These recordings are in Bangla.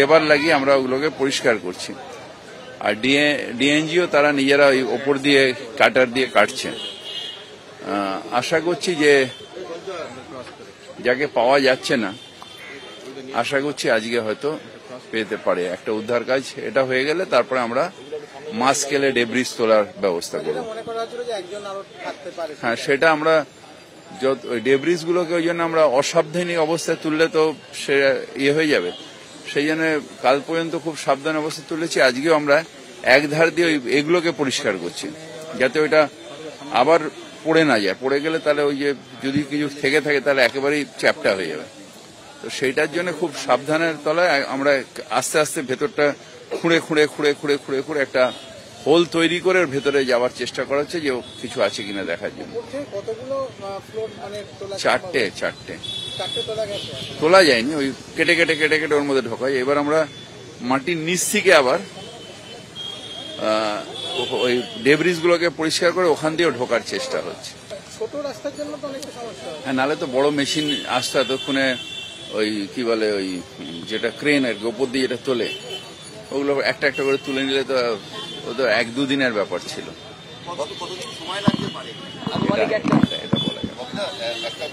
এবার লাগিয়ে আমরা ওগুলোকে পরিষ্কার করছি। আর ডিএনজিও তারা নিজেরা ওই ওপর দিয়ে কাটার দিয়ে কাটছে। আশা করছি যে যাকে পাওয়া যাচ্ছে না, আশা করছি আজকে হয়তো পেতে পারে। একটা উদ্ধার কাজ এটা হয়ে গেলে তারপরে আমরা মাস স্কেলে ডেব্রিজ তোলার ব্যবস্থা করব। হ্যাঁ, সেটা আমরা ডেব্রিজ গুলোকে ওই জন্য আমরা অসাবধানী অবস্থায় তুললে তো সে হয়ে যাবে, সেই জন্য কাল পর্যন্ত খুব সাবধান অবস্থায় তুলেছি। আজকেও আমরা এক ধার দিয়ে এগুলোকে পরিষ্কার করছি যাতে ওইটা আবার পড়ে না যায়। পড়ে গেলে তাহলে ওই যে যদি কিছু থেকে থাকে তাহলে একেবারেই চ্যাপটা হয়ে যাবে। তো সেইটার জন্য খুব সাবধানের তলায় আমরা আস্তে আস্তে ভেতরটা খুঁড়ে খুঁড়ে খুঁড়ে খুঁড়ে খুঁড়ে খুঁড়ে একটা হোল তৈরি করে ভেতরে যাওয়ার চেষ্টা করা হচ্ছে যে কিছু আছে কিনা দেখার জন্য। চারটে তোলা যায়নি, ওই কেটে কেটে কেটে কেটে ওর মধ্যে ঢোকা যায়। এবার আমরা মাটির নিচ থেকে আবার ওই ডেব্রিজ গুলোকে পরিষ্কার করে ওখান দিয়েও ঢোকার চেষ্টা হচ্ছে। হ্যাঁ, নালে তো বড় মেশিন আসতে এতক্ষণে ওই কি বলে ওই যেটা ক্রেন আর ওপর দিয়ে যেটা তোলে, ওগুলো একটা একটা করে তুলে নিলে তো ও তো 1-2 দিনের ব্যাপার ছিল।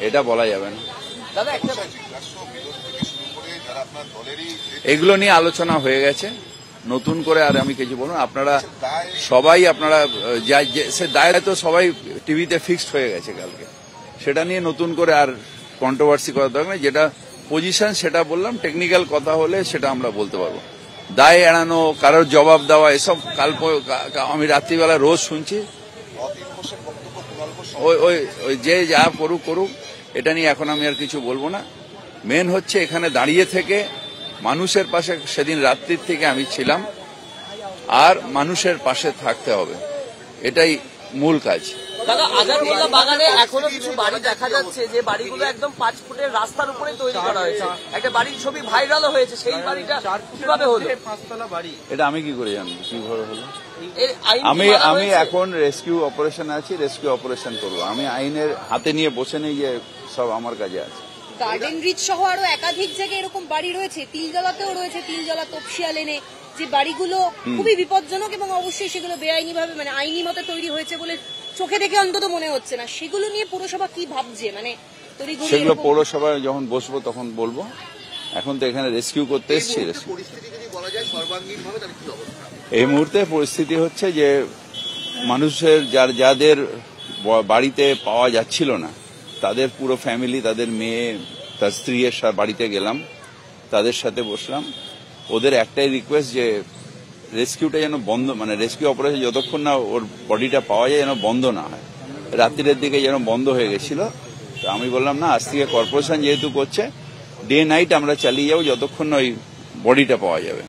এটা বলা যাবে না। এগুলো নিয়ে আলোচনা হয়ে গেছে, নতুন করে আর আমি কিছু বলুন। আপনারা সবাই সে দায় তো সবাই টিভিতে ফিক্সড হয়ে গেছে কালকে, সেটা নিয়ে নতুন করে আর কন্ট্রোভার্সি করা দরকার নেই। যেটা পজিশন সেটা বললাম, টেকনিক্যাল কথা হলে সেটা আমরা বলতে পারবো। দায় এড়ানো, কারোর জবাব দেওয়া, এসব আমি রাত্রিবেলা রোজ শুনছি। ওই যে যা করুক, এটা নিয়ে এখন আমি আর কিছু বলবো না। মেন হচ্ছে এখানে দাঁড়িয়ে থেকে মানুষের পাশে, সেদিন রাত্রির থেকে আমি ছিলাম, আর মানুষের পাশে থাকতে হবে, এটাই মূল কাজ। দাদা, আজাদুল্লাহ বাগানে এখনো কিছু বাড়ি দেখা যাচ্ছে যে বাড়িগুলো একদম 5 ফুটের রাস্তার উপরে তৈরি করা হয়েছে। একটা বাড়ির ছবি ভাইরালও হয়েছে, সেই বাড়িটা কিভাবে হলো? 5তলা বাড়ি, এটা আমি কি করে জানবো কিভাবে হলো? আমি এখন রেস্কিউ অপারেশন আছি, রেস্কিউ অপারেশন করবো। আমি আইনের হাতে নিয়ে বসে নেই যে সব আমার কাজে আছে। গার্ডেন রিচ সহ আরো একাধিক জায়গায় এরকম বাড়ি রয়েছে, তিলজলাতেও রয়েছে, তিলজলা তপসিয়া লেনে, যে বাড়িগুলো খুবই বিপজ্জনক এবং অবশ্যই সেগুলো বেআইনি ভাবে মানে আইনি মতে তৈরি হয়েছে বলে চোখে দেখে অন্তত মনে হচ্ছে না। সেগুলো নিয়ে পৌরসভা কি ভাবছে? মানে সেগুলো পৌরসভায় যখন বসবো তখন বলবো। এখন তো এখানে রেস্কিউ করতে এসেছি। এই মুহূর্তে পরিস্থিতি হচ্ছে যে মানুষের যাদের বাড়িতে পাওয়া যাচ্ছিল না, তাদের পুরো ফ্যামিলি, তাদের মেয়ে, তার স্ত্রীর বাড়িতে গেলাম, তাদের সাথে বসলাম। ওদের একটাই রিকোয়েস্ট যে রেস্কিউটা যেন বন্ধ, মানে রেস্কিউ অপারেশন যতক্ষণ না ওর বডিটা পাওয়া যায় যেন বন্ধ না হয়। রাত্রির দিকে যেন বন্ধ হয়ে গেছিল। তো আমি বললাম না, আজ থেকে কর্পোরেশন যেহেতু করছে, ডে নাইট আমরা চালিয়ে যাবো যতক্ষণ না ওই বডিটা পাওয়া যাবে।